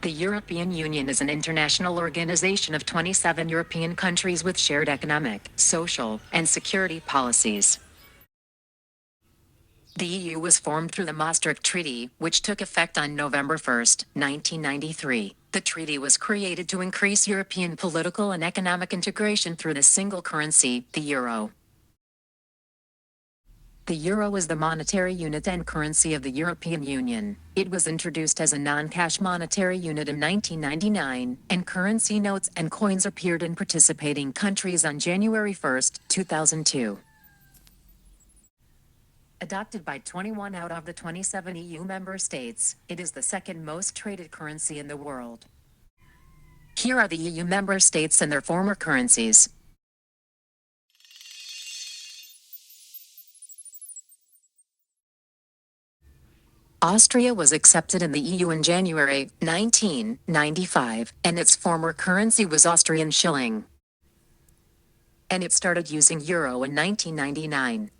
The European Union is an international organization of 27 European countries with shared economic, social, and security policies. The EU was formed through the Maastricht Treaty, which took effect on November 1, 1993. The treaty was created to increase European political and economic integration through the single currency, the euro. The euro is the monetary unit and currency of the European Union. It was introduced as a non-cash monetary unit in 1999, and currency notes and coins appeared in participating countries on January 1, 2002. Adopted by 21 out of the 27 EU member states, it is the second most traded currency in the world. Here are the EU member states and their former currencies. Austria was accepted in the EU in January 1995, and its former currency was Austrian shilling. And it started using euro in 1999.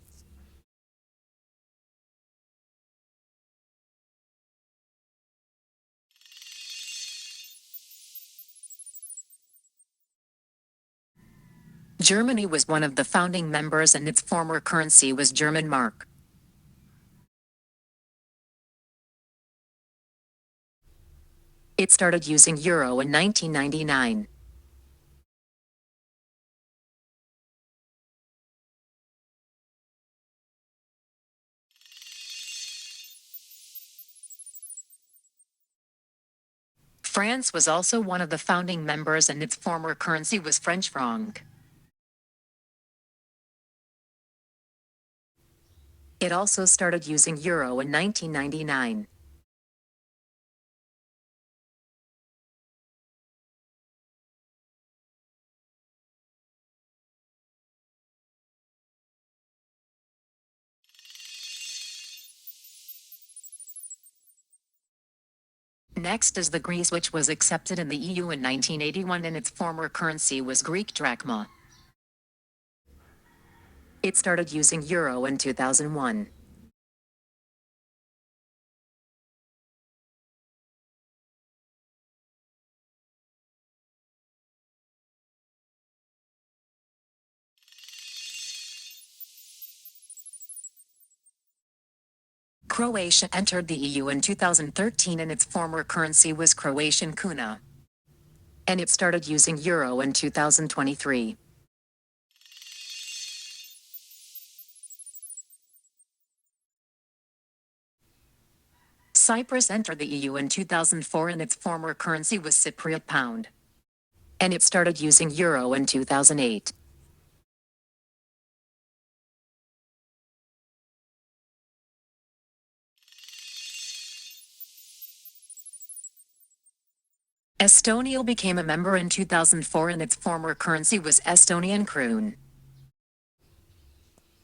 Germany was one of the founding members and its former currency was German mark. It started using euro in 1999. France was also one of the founding members and its former currency was French franc. It also started using euro in 1999. Next is the Greece, which was accepted in the EU in 1981 and its former currency was Greek drachma. It started using euro in 2001. Croatia entered the EU in 2013 and its former currency was Croatian kuna. And it started using euro in 2023. Cyprus entered the EU in 2004 and its former currency was Cypriot pound. And it started using euro in 2008. Estonia became a member in 2004 and its former currency was Estonian kroon.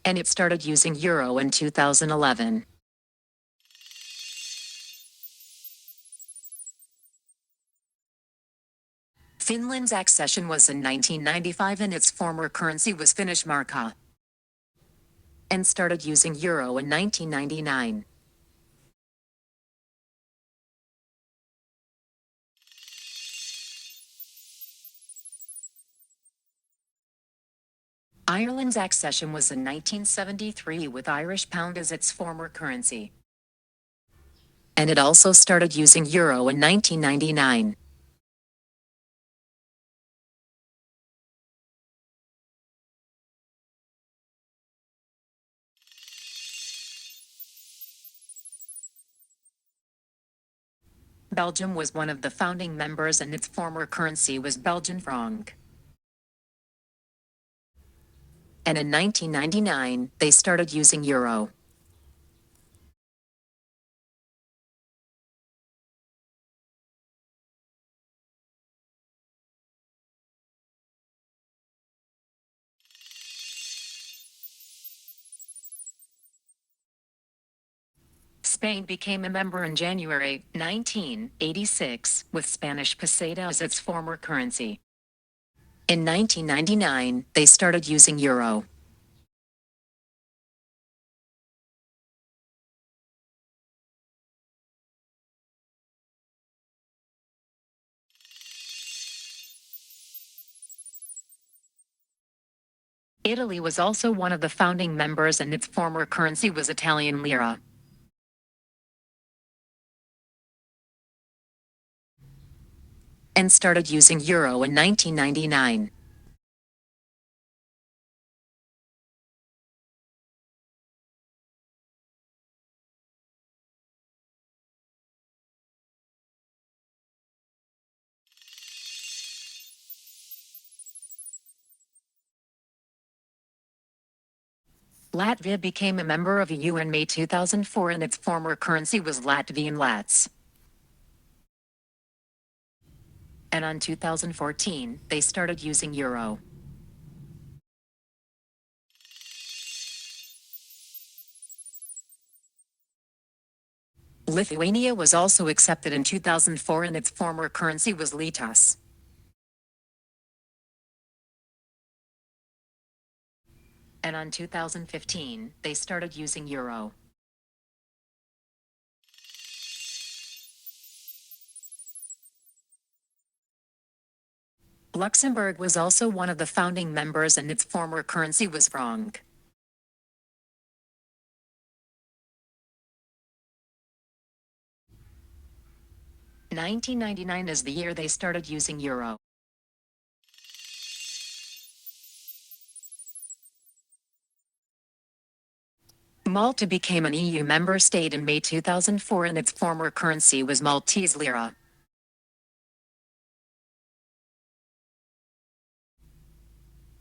And it started using euro in 2011. Finland's accession was in 1995 and its former currency was Finnish markka. And started using euro in 1999. Ireland's accession was in 1973 with Irish pound as its former currency. And it also started using euro in 1999. Belgium was one of the founding members and its former currency was Belgian franc. And in 1999, they started using euro. Spain became a member in January 1986 with Spanish peseta as its former currency. In 1999, they started using euro. Italy was also one of the founding members and its former currency was Italian lira. And started using euro in 1999. Latvia became a member of EU in May 2004 and its former currency was Latvian lats. And on 2014, they started using euro. Lithuania was also accepted in 2004 and its former currency was litas. And on 2015, they started using euro. Luxembourg was also one of the founding members and its former currency was franc. 1999 is the year they started using euro. Malta became an EU member state in May 2004 and its former currency was Maltese lira.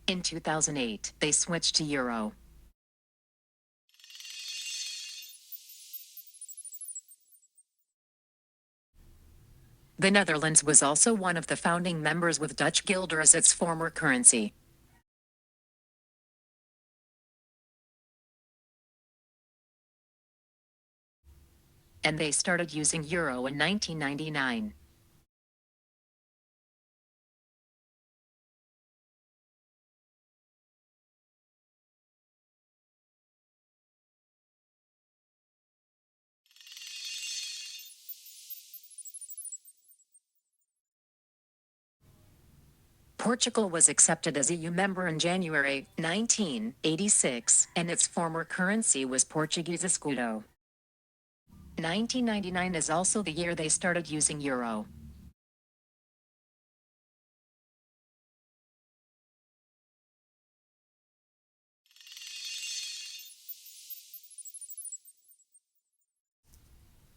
In 2008, they switched to euro. The Netherlands was also one of the founding members with Dutch guilder as its former currency. And they started using euro in 1999. Portugal was accepted as EU member in January 1986, and its former currency was Portuguese escudo. 1999 is also the year they started using euro.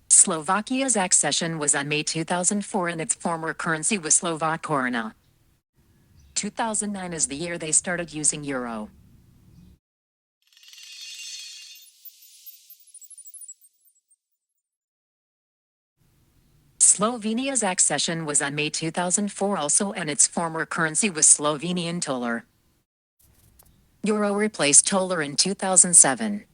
Slovakia's accession was on May 2004 and its former currency was Slovak koruna. 2009 is the year they started using euro. Slovenia's accession was on May 2004 also and its former currency was Slovenian tolar. Euro replaced tolar in 2007.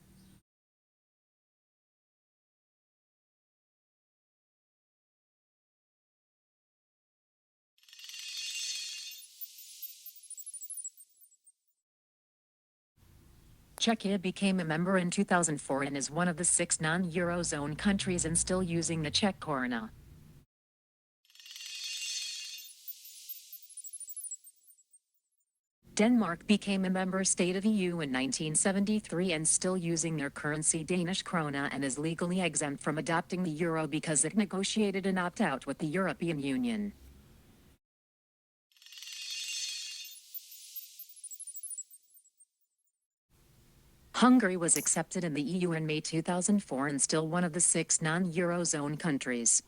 Czechia became a member in 2004 and is one of the 6 non-Eurozone countries and still using the Czech koruna. Denmark became a member state of EU in 1973 and still using their currency Danish krona and is legally exempt from adopting the euro because it negotiated an opt-out with the European Union. Hungary was accepted in the EU in May 2004 and still one of the 6 non-Eurozone countries.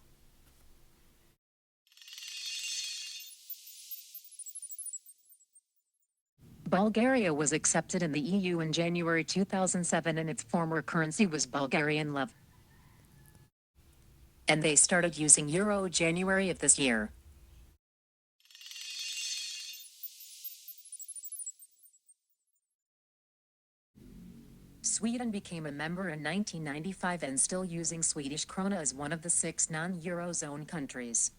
Bulgaria was accepted in the EU in January 2007 and its former currency was Bulgarian lev. And they started using euro January of this year. Sweden became a member in 1995 and still using Swedish krona as one of the 6 non-Eurozone countries.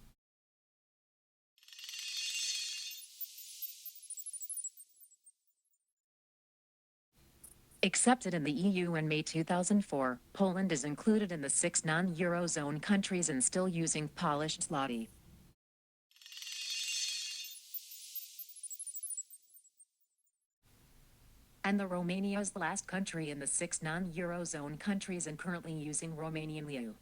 Accepted in the EU in May 2004, Poland is included in the 6 non-Eurozone countries and still using Polish zloty. And Romania is the last country in the 6 non-Eurozone countries and currently using Romanian leu.